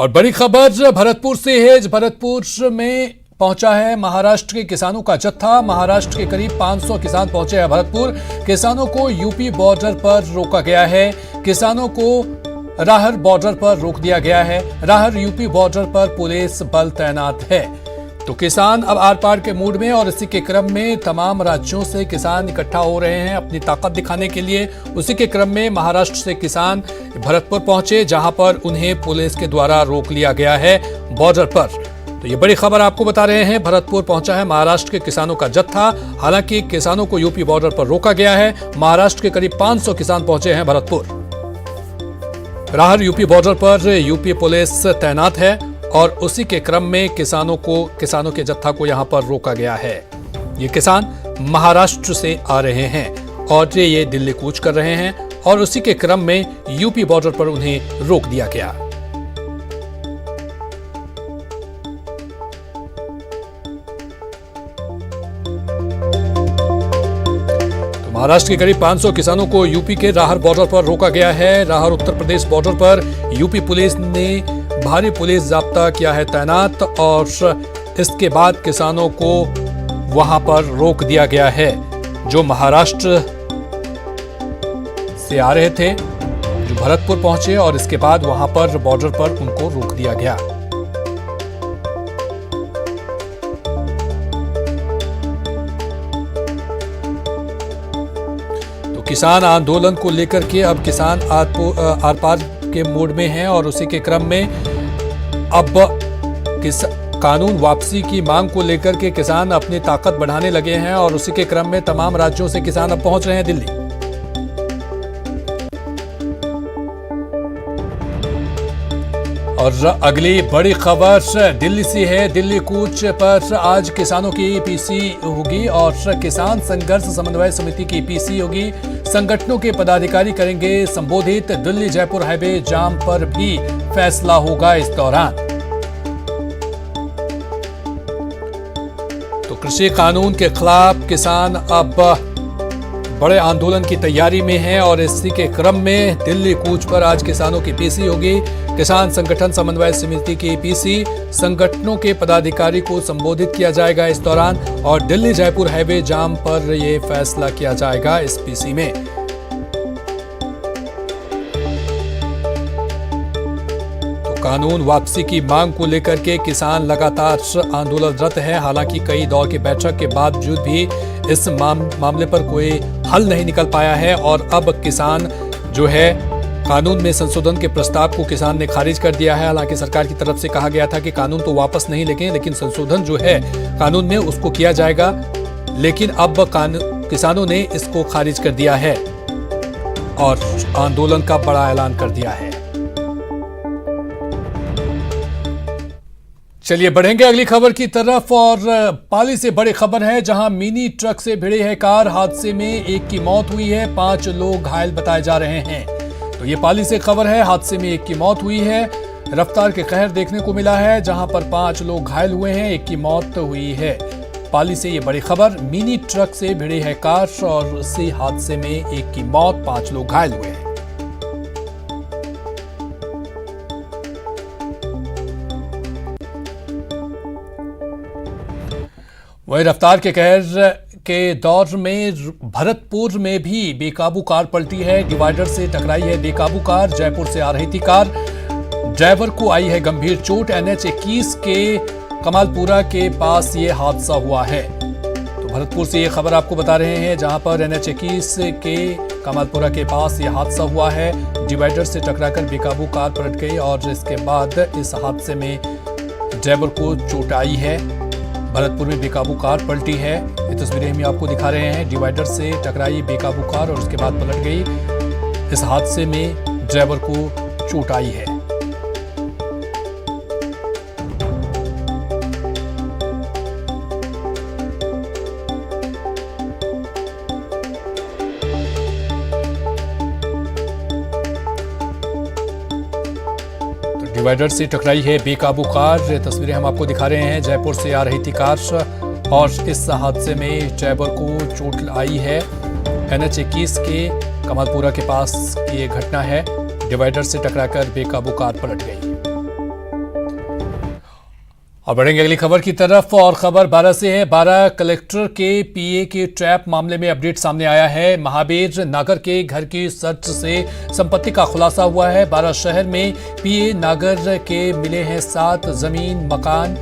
और बड़ी खबर भरतपुर से है। भरतपुर में पहुंचा है महाराष्ट्र के किसानों का जत्था। महाराष्ट्र के करीब 500 किसान पहुंचे हैं भरतपुर। किसानों को यूपी बॉर्डर पर रोका गया है। किसानों को राहर बॉर्डर पर रोक दिया गया है। राहर यूपी बॉर्डर पर पुलिस बल तैनात है। तो किसान अब आर पार के मूड में और इसी के क्रम में तमाम राज्यों से किसान इकट्ठा हो रहे हैं अपनी ताकत दिखाने के लिए। उसी के क्रम में महाराष्ट्र से किसान भरतपुर पहुंचे, जहां पर उन्हें पुलिस के द्वारा रोक लिया गया है बॉर्डर पर। तो ये बड़ी खबर आपको बता रहे हैं। भरतपुर पहुंचा है महाराष्ट्र के किसानों का जत्था। हालांकि किसानों को यूपी बॉर्डर पर रोका गया है। महाराष्ट्र के करीब 500 किसान पहुंचे हैं भरतपुर। राहर यूपी बॉर्डर पर यूपी पुलिस तैनात है और उसी के क्रम में किसानों के जत्था को यहां पर रोका गया है। ये किसान महाराष्ट्र से आ रहे हैं और ये दिल्ली कूच कर रहे हैं और उसी के क्रम में यूपी बॉर्डर पर उन्हें रोक दिया गया। महाराष्ट्र के करीब 500 किसानों को यूपी के राहर बॉर्डर पर रोका गया है। राहर उत्तर प्रदेश बॉर्डर पर यूपी पुलिस ने भारी पुलिस जाब्ता किया है तैनात और इसके बाद किसानों को वहां पर रोक दिया गया है जो महाराष्ट्र से आ रहे थे, जो भरतपुर पहुंचे और इसके बाद वहां पर बॉर्डर पर उनको रोक दिया गया। तो किसान आंदोलन को लेकर के अब किसान आर पार के मोड में हैं और उसी के क्रम में अब कानून वापसी की मांग को लेकर के किसान अपनी ताकत बढ़ाने लगे हैं और उसी के क्रम में तमाम राज्यों से किसान अब पहुंच रहे हैं दिल्ली। और अगली बड़ी खबर दिल्ली से है। दिल्ली कूच पर आज किसानों की पीसी होगी और किसान संघर्ष समन्वय समिति की पीसी होगी। संगठनों के पदाधिकारी करेंगे संबोधित। दिल्ली जयपुर हाईवे जाम पर भी फैसला होगा इस दौरान। तो कृषि कानून के खिलाफ किसान अब बड़े आंदोलन की तैयारी में हैं और इसी के क्रम में दिल्ली कूच पर आज किसानों की पीसी होगी। किसान संगठन समन्वय समिति की पीसी, संगठनों के पदाधिकारी को संबोधित किया जाएगा इस दौरान और दिल्ली जयपुर हाईवे जाम पर यह फैसला किया जाएगा इस पीसी में। तो कानून वापसी की मांग को लेकर के किसान लगातार आंदोलनरत है। हालांकि कई दौर की बैठक के बावजूद भी इस मामले पर कोई हल नहीं निकल पाया है और अब किसान जो है कानून में संशोधन के प्रस्ताव को किसान ने खारिज कर दिया है। हालांकि सरकार की तरफ से कहा गया था कि कानून तो वापस नहीं लेंगे, लेकिन संशोधन जो है कानून में उसको किया जाएगा, लेकिन अब किसानों ने इसको खारिज कर दिया है और आंदोलन का बड़ा ऐलान कर दिया है। चलिए बढ़ेंगे अगली खबर की तरफ और पाली से बड़ी खबर है, जहां मिनी ट्रक से भिड़ी है कार। हादसे में एक की मौत हुई है, 5 लोग घायल बताए जा रहे हैं। तो ये पाली से खबर है। हादसे में एक की मौत हुई है। रफ्तार के कहर देखने को मिला है, जहां पर 5 लोग घायल हुए हैं, एक की मौत हुई है। पाली से ये बड़ी खबर, मिनी ट्रक से भिड़ी है कार और इसी हादसे में एक की मौत, 5 लोग घायल हुए हैं। वही रफ्तार के कहर के दौर में भरतपुर में भी बेकाबू कार पलटी है। डिवाइडर से टकराई है बेकाबू कार। जयपुर से आ रही थी कार, ड्राइवर को आई है गंभीर चोट। NH 21 के कमालपुरा के पास ये हादसा हुआ है। तो भरतपुर से ये खबर आपको बता रहे हैं, जहां पर NH 21 के कमालपुरा के पास ये हादसा हुआ है। डिवाइडर से टकराकर बेकाबू कार पलट गई और इसके बाद इस हादसे में ड्राइवर को चोट आई है। भरतपुर में बेकाबू कार पलटी है। ये तस्वीरें हम आपको दिखा रहे हैं। डिवाइडर से टकराई बेकाबू कार और उसके बाद पलट गई। इस हादसे में ड्राइवर को चोट आई है। डिवाइडर से टकराई है बेकाबू कार। तस्वीरें हम आपको दिखा रहे हैं। जयपुर से आ रही थी कार और इस हादसे में ड्राइवर को चोट आई है। NH 21 के कमालपुरा के पास की ये घटना है। डिवाइडर से टकराकर बेकाबू कार पलट गई। और बढ़ेंगे अगली खबर की तरफ और खबर 12 से है। 12 कलेक्टर के पीए के ट्रैप मामले में अपडेट सामने आया है। महावीर नागर के घर की सर्च से संपत्ति का खुलासा हुआ है। 12 शहर में पीए नागर के मिले हैं 7 जमीन मकान।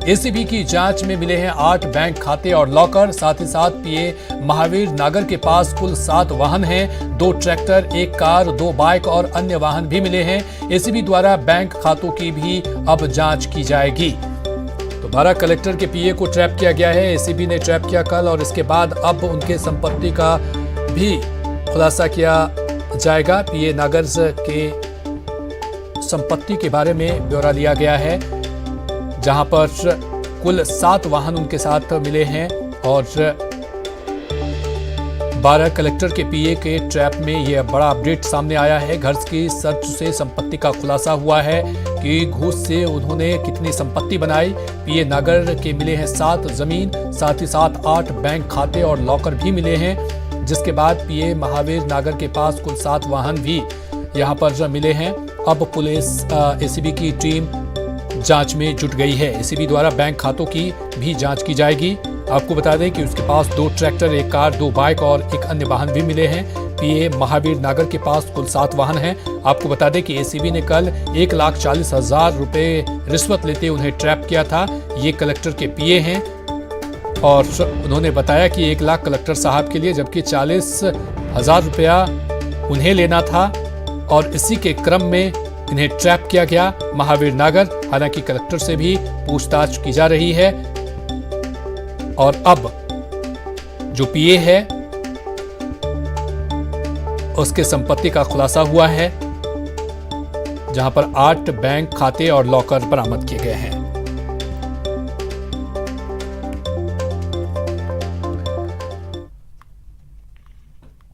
एसीबी की जांच में मिले हैं 8 बैंक खाते और लॉकर। साथ ही साथ पीए महावीर नागर के पास कुल 7 वाहन हैं, 2 ट्रैक्टर, 1 कार, 2 बाइक और अन्य वाहन भी मिले हैं। एसीबी द्वारा बैंक खातों की भी अब जांच की जाएगी। तो 12 कलेक्टर के पीए को ट्रैप किया गया है। एसीबी ने ट्रैप किया कल और इसके बाद अब उनके संपत्ति का भी खुलासा किया जाएगा। पीए नागर के संपत्ति के बारे में ब्यौरा लिया गया है, जहां पर कुल 7 वाहन उनके साथ मिले हैं और 12 कलेक्टर के पीए के ट्रैप में यह बड़ा अपडेट सामने आया है। घर की सर्च से संपत्ति का खुलासा हुआ है कि घूस से उन्होंने कितनी संपत्ति बनाई। पीए नागर के मिले हैं 7 जमीन, साथ ही साथ 8 बैंक खाते और लॉकर भी मिले हैं, जिसके बाद पीए महावीर नागर के पास कुल 7 वाहन भी यहां पर मिले हैं। अब पुलिस एसीबी की टीम जांच में जुट गई है। एसीबी द्वारा बैंक खातों की भी जांच की जाएगी। आपको बता दें कि उसके पास 2 ट्रैक्टर, 1 कार, 2 बाइक और 1 अन्य वाहन भी मिले हैं। पीए महावीर नागर के पास कुल 7 वाहन हैं। आपको बता दें कि एसीबी ने कल 1,40,000 रुपए रिश्वत लेते उन्हें ट्रैप किया था। ये कलेक्टर के पीए हैं और उन्होंने बताया कि 1 लाख कलेक्टर साहब के लिए, जबकि 40,000 रुपया उन्हें लेना था और इसी के क्रम में इन्हें ट्रैप किया गया महावीर नागर। हालांकि कलेक्टर से भी पूछताछ की जा रही है और अब जो पीए है उसके संपत्ति का खुलासा हुआ है, जहां पर 8 बैंक खाते और लॉकर बरामद किए गए हैं।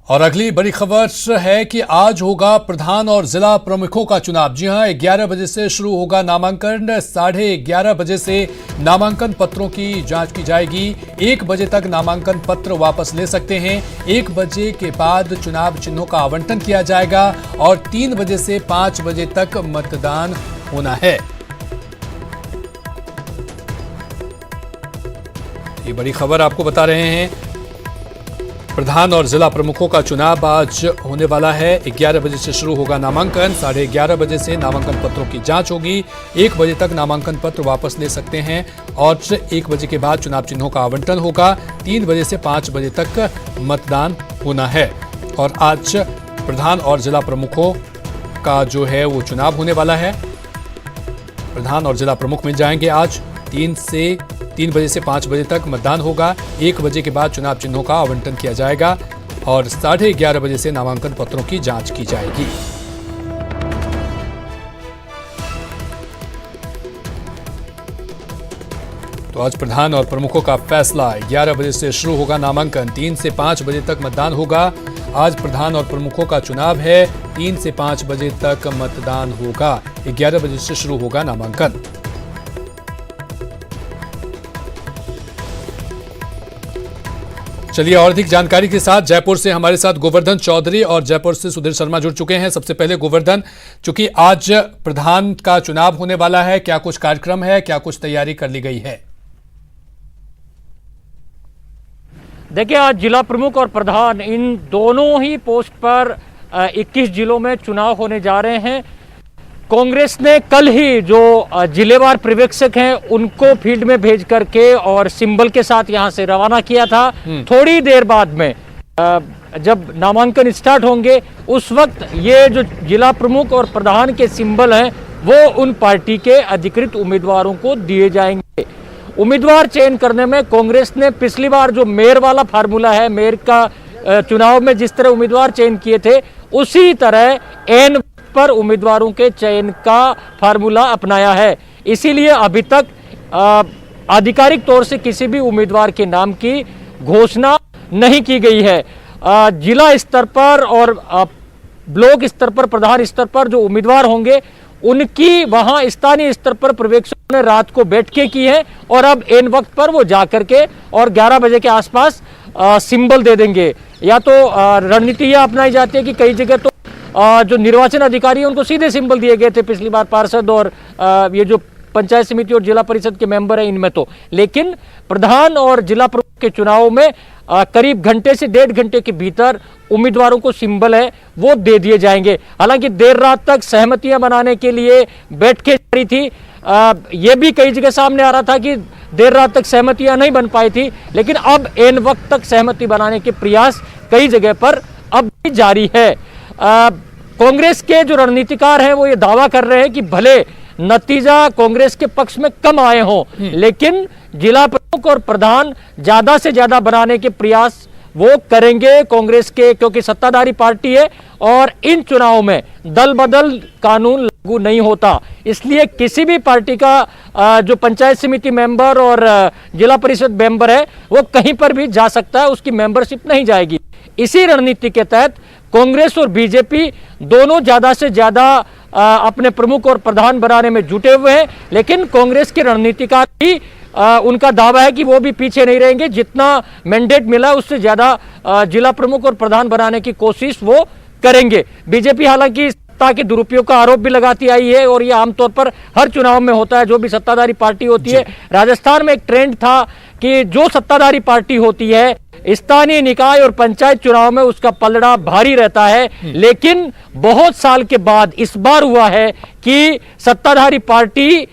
और अगली बड़ी खबर है कि आज होगा प्रधान और जिला प्रमुखों का चुनाव। जी हां, 11 बजे से शुरू होगा नामांकन। 11:30 बजे से नामांकन पत्रों की जांच की जाएगी। 1 बजे तक नामांकन पत्र वापस ले सकते हैं। 1 बजे के बाद चुनाव चिन्हों का आवंटन किया जाएगा और 3 बजे से 5 बजे तक मतदान होना है। ये बड़ी खबर आपको बता रहे हैं। प्रधान और जिला प्रमुखों का चुनाव आज होने वाला है। 11 बजे से शुरू होगा नामांकन। 11:30 बजे से नामांकन पत्रों की जांच होगी। 1 बजे तक नामांकन पत्र वापस ले सकते हैं और 1 बजे के बाद चुनाव चिन्हों का आवंटन होगा। 3 बजे से 5 बजे तक मतदान होना है और आज प्रधान और जिला प्रमुखों का जो है वो चुनाव होने वाला है। प्रधान और जिला प्रमुख मिल जाएंगे आज। 3 बजे से 5 बजे तक मतदान होगा। 1 बजे के बाद चुनाव चिन्हों का आवंटन किया जाएगा और 11:30 बजे से नामांकन पत्रों की जांच की जाएगी। तो आज प्रधान और प्रमुखों का फैसला। 11 बजे से शुरू होगा नामांकन। 3 से 5 बजे तक मतदान होगा। आज प्रधान और प्रमुखों का चुनाव है। 3 से 5 बजे तक मतदान होगा। 11 बजे से शुरू होगा नामांकन। चलिए और अधिक जानकारी के साथ जयपुर से हमारे साथ गोवर्धन चौधरी और जयपुर से सुधीर शर्मा जुड़ चुके हैं। सबसे पहले गोवर्धन, चूंकि आज प्रधान का चुनाव होने वाला है, क्या कुछ कार्यक्रम है, क्या कुछ तैयारी कर ली गई है? देखिए, आज जिला प्रमुख और प्रधान इन दोनों ही पोस्ट पर 21 जिलों में चुनाव होने जा रहे हैं। कांग्रेस ने कल ही जो जिलेवार पर्यवेक्षक हैं उनको फील्ड में भेज करके और सिंबल के साथ यहां से रवाना किया था। थोड़ी देर बाद में जब नामांकन स्टार्ट होंगे उस वक्त ये जो जिला प्रमुख और प्रधान के सिंबल हैं वो उन पार्टी के अधिकृत उम्मीदवारों को दिए जाएंगे। उम्मीदवार चयन करने में कांग्रेस ने पिछली बार जो मेयर वाला फार्मूला है, मेयर का चुनाव में जिस तरह उम्मीदवार चयन किए थे उसी तरह एन पर उम्मीदवारों के चयन का फार्मूला अपनाया है। इसीलिए अभी तक आधिकारिक तौर से किसी भी उम्मीदवार के नाम की घोषणा नहीं की गई है। जिला स्तर पर और ब्लॉक स्तर पर, प्रधान स्तर पर जो उम्मीदवार होंगे उनकी वहां स्थानीय स्तर पर पर्यवेक्षकों ने रात को बैठकें की है और अब एन वक्त पर वो जाकर के और 11 बजे के आसपास सिंबल दे देंगे। या तो रणनीति यह अपनाई जाती है कि कई जगह तो जो निर्वाचन अधिकारी है उनको सीधे सिंबल दिए गए थे पिछली बार पार्षद और ये जो पंचायत समिति और जिला परिषद के मेंबर हैं इनमें तो, लेकिन प्रधान और जिला प्रमुख के चुनाव में करीब घंटे से 1.5 घंटे के भीतर उम्मीदवारों को सिंबल है वो दे दिए जाएंगे। हालांकि देर रात तक सहमतियां बनाने के लिए बैठकें जारी थी। ये भी कई जगह सामने आ रहा था कि देर रात तक सहमतियां नहीं बन पाई थी, लेकिन अब एन वक्त तक सहमति बनाने के प्रयास कई जगह पर अब भी जारी है। कांग्रेस के जो रणनीतिकार हैं वो ये दावा कर रहे हैं कि भले नतीजा कांग्रेस के पक्ष में कम आए हों, लेकिन जिला प्रमुख और प्रधान ज्यादा से ज्यादा बनाने के प्रयास वो करेंगे कांग्रेस के, क्योंकि सत्ताधारी पार्टी है और इन चुनाव में दल बदल कानून लागू नहीं होता। इसलिए किसी भी पार्टी का जो पंचायत समिति मेंबर और जिला परिषद मेंबर है वो कहीं पर भी जा सकता है, उसकी मेंबरशिप नहीं जाएगी। इसी रणनीति के तहत कांग्रेस और बीजेपी दोनों ज्यादा से ज्यादा अपने प्रमुख और प्रधान बनाने में जुटे हुए हैं, लेकिन कांग्रेस के रणनीतिकार भी उनका दावा है कि वो भी पीछे नहीं रहेंगे। जितना मैंडेट मिला उससे ज्यादा जिला प्रमुख और प्रधान बनाने की कोशिश वो करेंगे। बीजेपी हालांकि सत्ता के दुरुपयोग का आरोप भी लगाती आई है और ये आमतौर पर हर चुनाव में होता है, जो भी सत्ताधारी पार्टी होती है। राजस्थान में एक ट्रेंड था कि जो सत्ताधारी पार्टी होती है स्थानीय निकाय और पंचायत चुनाव में उसका पलड़ा भारी रहता है, लेकिन बहुत साल के बाद इस बार हुआ है कि सत्ताधारी पार्टी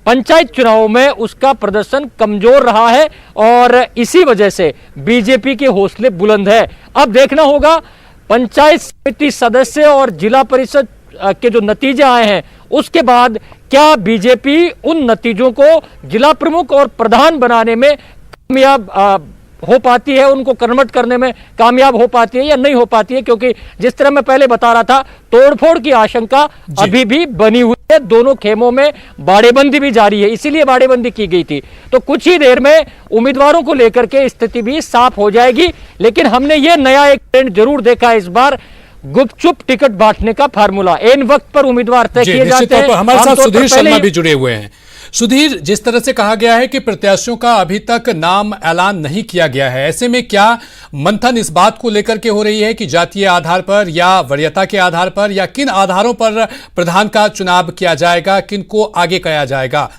पंचायत चुनाव में उसका प्रदर्शन कमजोर रहा है और इसी वजह से बीजेपी के हौसले बुलंद है। अब देखना होगा पंचायत समिति सदस्य और जिला परिषद के जो नतीजे आए हैं उसके बाद क्या बीजेपी उन नतीजों को जिला प्रमुख और प्रधान बनाने में कामयाब हो पाती है, उनको कन्वर्ट करने में कामयाब हो पाती है या नहीं हो पाती है। क्योंकि जिस तरह मैं पहले बता रहा था, तोड़फोड़ की आशंका अभी भी बनी हुई है। दोनों खेमों में बाड़ेबंदी भी जारी है, इसीलिए बाड़ेबंदी की गई थी। तो कुछ ही देर में उम्मीदवारों को लेकर के स्थिति भी साफ हो जाएगी। लेकिन हमने ये नया एक ट्रेंड जरूर देखा है इस बार, गुपचुप टिकट बांटने का फार्मूला। एन वक्त पर उम्मीदवार तय किए जाते हैं। हमारे साथ सुधीर शर्मा भी जुड़े हुए हैं। सुधीर, जिस तरह से कहा गया है कि प्रत्याशियों का अभी तक नाम ऐलान नहीं किया गया है, ऐसे में क्या मंथन इस बात को लेकर के हो रही है कि जातीय आधार पर या वरीयता के आधार पर या किन आधारों पर प्रधान का चुनाव किया जाएगा, किन को आगे किया जाएगा?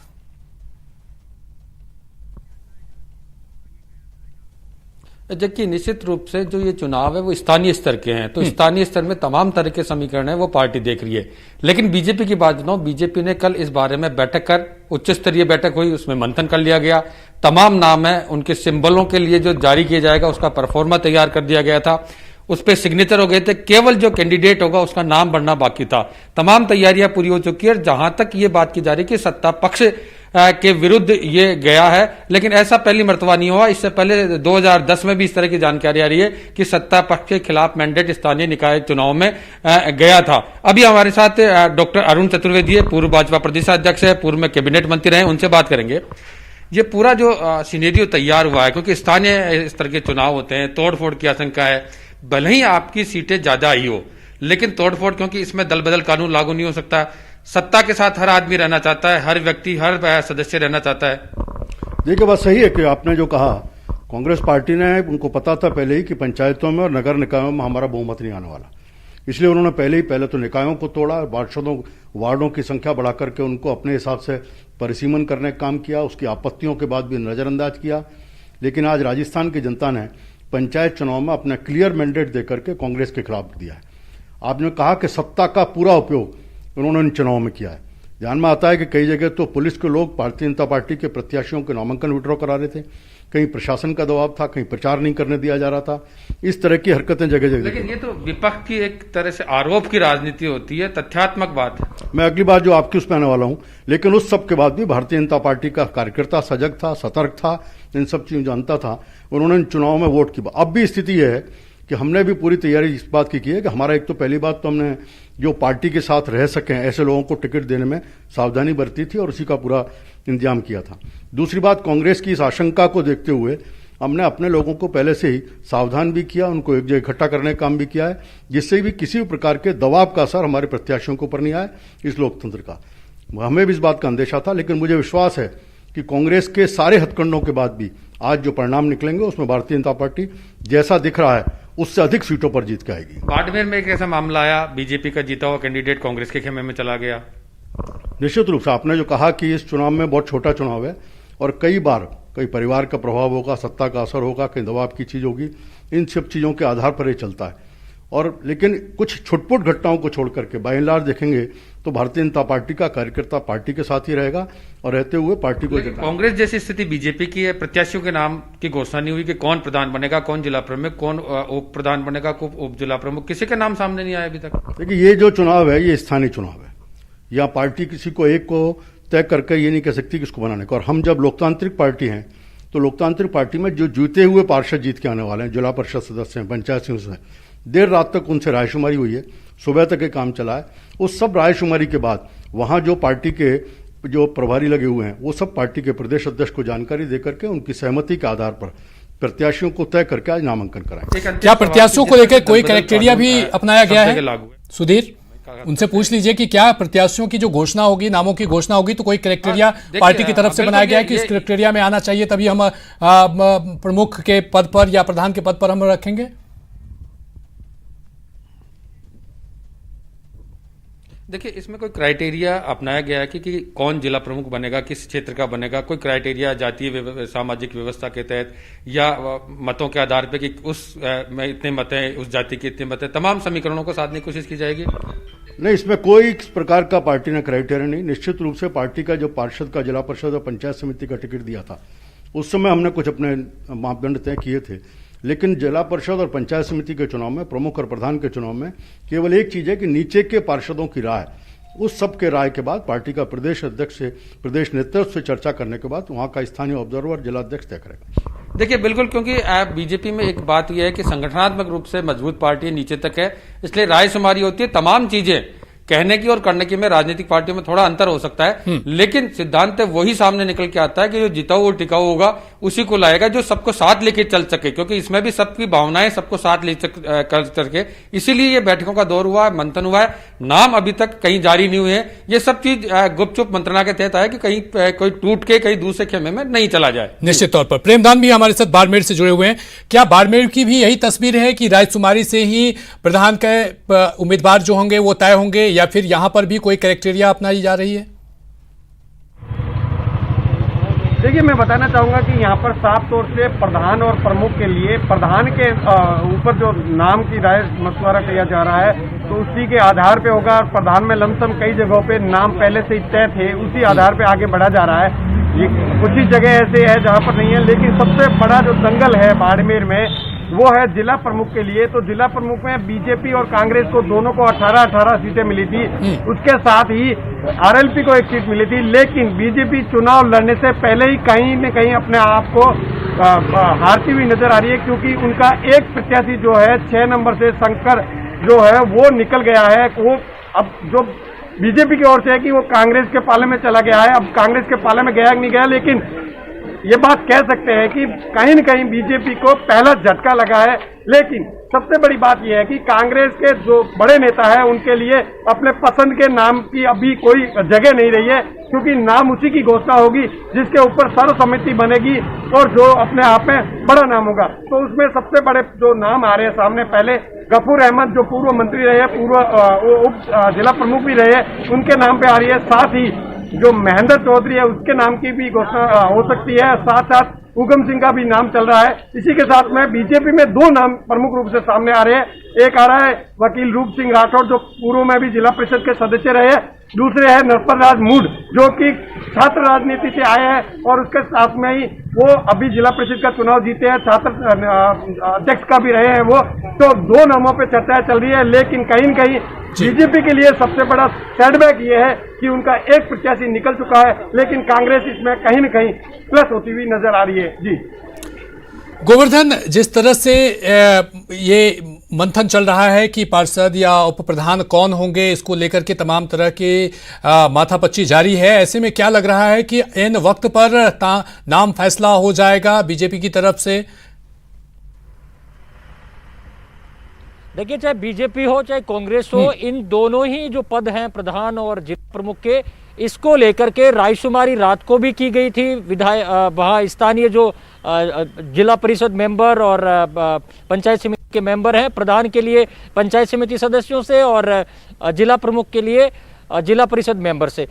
जबकि निश्चित रूप से जो ये चुनाव है वो स्थानीय स्तर के हैं, तो स्थानीय स्तर में तमाम तरह के समीकरण है वो पार्टी देख रही है। लेकिन बीजेपी की बात बताऊं, बीजेपी ने कल इस बारे में बैठक कर, उच्च स्तरीय बैठक हुई, उसमें मंथन कर लिया गया। तमाम नाम है उनके सिंबलों के लिए जो जारी किया जाएगा उसका परफॉर्मा तैयार कर दिया गया था, उस पर सिग्नेचर हो गए थे। केवल जो कैंडिडेट होगा उसका नाम बढ़ना बाकी था। तमाम तैयारियां पूरी हो चुकी है। जहां तक ये बात की जा रही है कि सत्ता पक्ष के विरुद्ध ये गया है, लेकिन ऐसा पहली मर्तबा नहीं हुआ। इससे पहले 2010 में भी इस तरह की जानकारी आ रही है कि सत्ता पक्ष के खिलाफ मैंडेट स्थानीय निकाय चुनाव में गया था। अभी हमारे साथ डॉक्टर अरुण चतुर्वेदी है, पूर्व भाजपा प्रदेशाध्यक्ष है, पूर्व में कैबिनेट मंत्री रहे, उनसे बात करेंगे। ये पूरा जो सिनेरियो तैयार हुआ है, क्योंकि स्थानीय स्तर के चुनाव होते हैं, तोड़फोड़ की आशंका है। भले ही आपकी सीटें ज्यादा आई हो, लेकिन तोड़फोड़, क्योंकि इसमें दल बदल कानून लागू नहीं हो सकता। सत्ता के साथ हर आदमी रहना चाहता है, हर व्यक्ति, हर सदस्य रहना चाहता है। देखिए, बात सही है कि आपने जो कहा, कांग्रेस पार्टी ने, उनको पता था पहले ही कि पंचायतों में और नगर निकायों में हमारा बहुमत नहीं आने वाला, इसलिए उन्होंने पहले तो निकायों को तोड़ा, वार्डों की संख्या बढ़ा करके उनको अपने हिसाब से परिसीमन करने का काम किया, उसकी आपत्तियों के बाद भी नजरअंदाज किया। लेकिन आज राजस्थान की जनता ने पंचायत चुनाव में अपना क्लियर मैंडेट देकर के कांग्रेस के खिलाफ दिया है। आपने कहा कि सत्ता का पूरा उपयोग उन्होंने इन चुनाव में किया है। ध्यान में आता है कि कई जगह तो पुलिस के लोग भारतीय जनता पार्टी के प्रत्याशियों के नामांकन विड्रॉ करा रहे थे, कहीं प्रशासन का दबाव था, कहीं प्रचार नहीं करने दिया जा रहा था। इस तरह की हरकतें जगह जगह। लेकिन ये तो विपक्ष की एक तरह से आरोप की राजनीति होती है, तथ्यात्मक बात है। मैं अगली बार जो आपकी उसमें आने वाला हूं, लेकिन उस सब के बाद भी भारतीय जनता पार्टी का कार्यकर्ता सजग था, सतर्क था, इन सब चीजों जानता था, उन्होंने इन चुनाव में वोट की। अब भी स्थिति यह है कि हमने भी पूरी तैयारी इस बात की है कि हमारा एक तो पहली बात तो हमने जो पार्टी के साथ रह सकें ऐसे लोगों को टिकट देने में सावधानी बरती थी और उसी का पूरा इंतजाम किया था। दूसरी बात, कांग्रेस की इस आशंका को देखते हुए हमने अपने लोगों को पहले से ही सावधान भी किया, उनको एक जगह इकट्ठा करने का काम भी किया है, जिससे भी किसी भी प्रकार के दबाव का असर हमारे प्रत्याशियों के ऊपर नहीं आए इस लोकतंत्र का। हमें भी इस बात का अंदेशा था, लेकिन मुझे विश्वास है कि कांग्रेस के सारे हथकंडों के बाद भी आज जो परिणाम निकलेंगे उसमें भारतीय जनता पार्टी जैसा दिख रहा है उससे अधिक सीटों पर जीत के आएगी। बाड़मेर में एक ऐसा मामला आया, बीजेपी का जीता हुआ कैंडिडेट कांग्रेस के खेमे में चला गया। निश्चित रूप से आपने जो कहा कि इस चुनाव में बहुत छोटा चुनाव है और कई बार कई परिवार का प्रभाव होगा, सत्ता का असर होगा, कहीं दबाव की चीज होगी, इन सब चीजों के आधार पर ये चलता है। और लेकिन कुछ छुटपुट घटनाओं को छोड़ करके बाय एंड लार्ज देखेंगे तो भारतीय जनता पार्टी का कार्यकर्ता पार्टी के साथ ही रहेगा और रहते हुए पार्टी को कांग्रेस जैसी स्थिति बीजेपी की है, प्रत्याशियों के नाम की घोषणा नहीं हुई कि कौन प्रधान बनेगा, कौन जिला प्रमुख, कौन उप प्रधान बनेगा, कौन उप जिला प्रमुख, किसी का नाम सामने नहीं आया अभी तक। देखिए, ये जो चुनाव है ये स्थानीय चुनाव है, यहाँ पार्टी किसी को एक को तय करके ये नहीं कह सकती किसको बनाने का। और हम जब लोकतांत्रिक पार्टी हैं तो लोकतांत्रिक पार्टी में जो जीते हुए पार्षद जीत के आने वाले हैं, जिला परिषद सदस्य हैं, पंचायत सदस्य हैं, देर रात तक उनसे रायशुमारी हुई है, सुबह तक ये काम चला है। उस सब रायशुमारी के बाद वहां जो पार्टी के जो प्रभारी लगे हुए हैं वो सब पार्टी के प्रदेश अध्यक्ष को जानकारी देकर के उनकी सहमति के आधार पर प्रत्याशियों को तय करके आज नामांकन कराएं। क्या प्रत्याशियों को लेकर कोई क्राइटेरिया भी अपनाया गया है? सुधीर, उनसे पूछ लीजिए कि क्या प्रत्याशियों की जो घोषणा होगी, नामों की घोषणा होगी, तो कोई क्राइटेरिया पार्टी की तरफ से बनाया गया है कि इस क्राइटेरिया में आना चाहिए तभी हम प्रमुख के पद पर या प्रधान के पद पर हम रखेंगे? देखिए, इसमें कोई क्राइटेरिया अपनाया गया है कि कौन जिला प्रमुख बनेगा, किस क्षेत्र का बनेगा, कोई क्राइटेरिया जातीय सामाजिक व्यवस्था के तहत या मतों के आधार पे कि उस में इतने मत हैं, उस जाति के इतने मत हैं, तमाम समीकरणों को साधने की कोशिश की जाएगी। नहीं, इसमें कोई इस प्रकार का पार्टी ने क्राइटेरिया नहीं। निश्चित रूप से पार्टी का जो पार्षद का जिला परिषद और पंचायत समिति का टिकट दिया था उस समय हमने कुछ अपने मापदंड तय किए थे, लेकिन जिला परिषद और पंचायत समिति के चुनाव में, प्रमुख और प्रधान के चुनाव में केवल एक चीज है कि नीचे के पार्षदों की राय, उस सब के राय के बाद पार्टी का प्रदेश अध्यक्ष से, प्रदेश नेतृत्व से चर्चा करने के बाद वहां का स्थानीय ऑब्जर्वर जिला अध्यक्ष तय करेगा। देखिए, बिल्कुल, क्योंकि बीजेपी में एक बात यह है कि संगठनात्मक रूप से मजबूत पार्टी नीचे तक है, इसलिए रायशुमारी होती है। तमाम चीजें कहने की और करने की में राजनीतिक पार्टियों में थोड़ा अंतर हो सकता है, लेकिन सिद्धांत वही सामने निकल के आता है कि जो जिताऊ और टिकाऊ होगा उसी को लाएगा जो सबको साथ लेके चल सके, क्योंकि इसमें भी सबकी भावनाएं सबको साथ ले कर सके। इसीलिए ये बैठकों का दौर हुआ है, मंथन हुआ है, नाम अभी तक कहीं जारी नहीं हुए हैं। ये सब चीज गुपचुप मंत्रणा के तहत आया कि कहीं कोई टूट के कहीं दूसरे खेमे में नहीं चला जाए। निश्चित तौर पर प्रेमदान भी हमारे साथ बाड़मेर से जुड़े हुए हैं। क्या बाड़मेर की भी यही तस्वीर है कि रायशुमारी से ही प्रधान के उम्मीदवार जो होंगे वो तय होंगे, या फिर यहां पर भी कोई क्राइटेरिया अपनाई जा रही है? देखिए, मैं बताना चाहूंगा कि यहाँ पर साफ तौर से प्रधान और प्रमुख के लिए प्रधान के ऊपर जो नाम की राय मशवरा किया जा रहा है तो उसी के आधार पे होगा। प्रधान में लमसम कई जगहों पे नाम पहले से ही तय थे, उसी आधार पे आगे बढ़ा जा रहा है। ये कुछ ही जगह ऐसे है जहाँ पर नहीं है, लेकिन सबसे बड़ा जो दंगल है बाड़मेर में वो है जिला प्रमुख के लिए। तो जिला प्रमुख में बीजेपी और कांग्रेस को दोनों को 18-18 सीटें मिली थी, उसके साथ ही आरएलपी को एक सीट मिली थी। लेकिन बीजेपी चुनाव लड़ने से पहले ही कहीं न कहीं अपने आप को हारती हुई नजर आ रही है, क्योंकि उनका एक प्रत्याशी जो है 6 नंबर से शंकर जो है वो निकल गया है। वो अब जो बीजेपी की ओर से है कि वो कांग्रेस के पाले में चला गया है। अब कांग्रेस के पाले में गया नहीं गया, लेकिन ये बात कह सकते हैं कि कहीं न कहीं बीजेपी को पहला झटका लगा है। लेकिन सबसे बड़ी बात यह है कि कांग्रेस के जो बड़े नेता हैं उनके लिए अपने पसंद के नाम की अभी कोई जगह नहीं रही है, क्योंकि नाम उसी की घोषणा होगी जिसके ऊपर सर्वसम्मति बनेगी और जो अपने आप में बड़ा नाम होगा। तो उसमें सबसे बड़े जो नाम आ रहे हैं सामने, पहले गफूर अहमद जो पूर्व मंत्री रहे, पूर्व उप जिला प्रमुख भी रहे, उनके नाम पे आ रही है। साथ ही जो महेंद्र चौधरी है उसके नाम की भी घोषणा हो सकती है। साथ साथ उगम सिंह का भी नाम चल रहा है। इसी के साथ में बीजेपी में 2 नाम प्रमुख रूप से सामने आ रहे हैं। एक आ रहा है वकील रूप सिंह राठौर जो पूर्व में भी जिला परिषद के सदस्य रहे हैं। दूसरे है नरपत राज मूड जो कि छात्र राजनीति से आए हैं और उसके साथ में ही वो अभी जिला परिषद का चुनाव जीते हैं, छात्र अध्यक्ष का भी रहे हैं वो। तो 2 नामों पे चर्चाएं चल रही है, लेकिन कहीं न कहीं बीजेपी के लिए सबसे बड़ा सेटबैक ये है कि उनका एक प्रत्याशी निकल चुका है, लेकिन कांग्रेस इसमें कहीं न कहीं प्लस होती हुई नजर आ रही है। जी गोवर्धन, जिस तरह से ये मंथन चल रहा है कि पार्षद या उप प्रधान कौन होंगे, इसको लेकर के तमाम तरह की माथापच्ची जारी है, ऐसे में क्या लग रहा है कि इन वक्त पर नाम फैसला हो जाएगा बीजेपी की तरफ से? देखिए, चाहे बीजेपी हो चाहे कांग्रेस हो, इन दोनों ही जो पद हैं प्रधान और जिला प्रमुख के, इसको लेकर के रायशुमारी रात को भी की गई थी। वहाँ स्थानीय जो जिला परिषद मेंबर और पंचायत समिति के मेंबर हैं, प्रधान के लिए पंचायत समिति सदस्यों से और जिला प्रमुख के लिए जिला परिषद मेंबर से।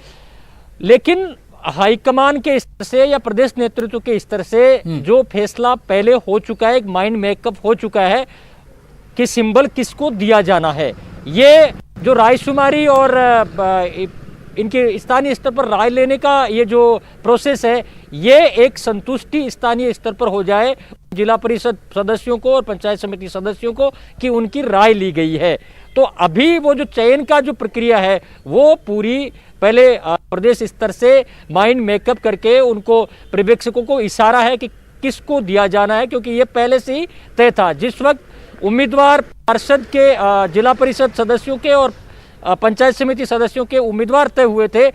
लेकिन हाईकमान के स्तर से या प्रदेश नेतृत्व के स्तर से जो फैसला पहले हो चुका है, एक माइंड मेकअप हो चुका है कि सिंबल किसको दिया जाना है। ये जो रायशुमारी और इनके स्थानीय स्तर पर राय लेने का ये जो प्रोसेस है, ये एक संतुष्टि स्थानीय स्तर पर हो जाए जिला परिषद सदस्यों को और पंचायत समिति सदस्यों को कि उनकी राय ली गई है। तो अभी वो जो चयन का जो प्रक्रिया है वो पूरी पहले प्रदेश स्तर से माइंड मेकअप करके उनको पर्यवेक्षकों को इशारा है कि किसको दिया जाना है, क्योंकि ये पहले से ही तय था। जिस वक्त उम्मीदवार पार्षद के जिला परिषद सदस्यों के और पंचायत समिति सदस्यों के उम्मीदवार तय हुए थे,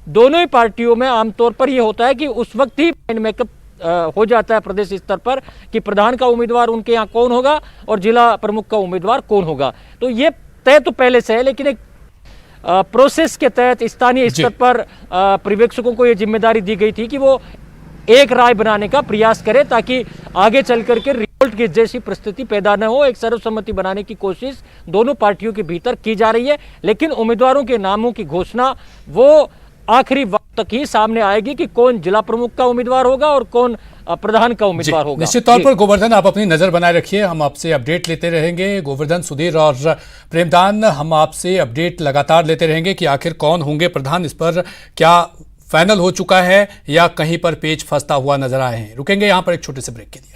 दोनों ही पार्टियों में आमतौर पर यह होता है कि उस वक्त ही माइंड मेकअप हो जाता है प्रदेश स्तर पर कि प्रधान का उम्मीदवार उनके यहाँ कौन होगा और जिला प्रमुख का उम्मीदवार कौन होगा। तो ये तय तो पहले से है, लेकिन एक प्रोसेस के तहत स्थानीय स्तर पर पर्यवेक्षकों को ये जिम्मेदारी दी गई थी कि वो एक राय बनाने का प्रयास करें ताकि आगे चल करके रिवोल्ट की जैसी परिस्थिति पैदा न हो। एक सर्वसम्मति बनाने की कोशिश दोनों पार्टियों के भीतर की जा रही है, लेकिन उम्मीदवारों के नामों की घोषणा वो आखिरी वक्त तक ही सामने आएगी कि कौन जिला प्रमुख का उम्मीदवार होगा और कौन प्रधान का उम्मीदवार होगा। निश्चित तौर पर गोवर्धन, आप अपनी नजर बनाए रखिए, हम आपसे अपडेट लेते रहेंगे। गोवर्धन, सुधीर और प्रेमदान, हम आपसे अपडेट लगातार लेते रहेंगे कि आखिर कौन होंगे प्रधान। इस पर क्या फाइनल हो चुका है या कहीं पर पेच फंसता हुआ नजर आए हैं। रुकेंगे यहां पर एक छोटे से ब्रेक के लिए।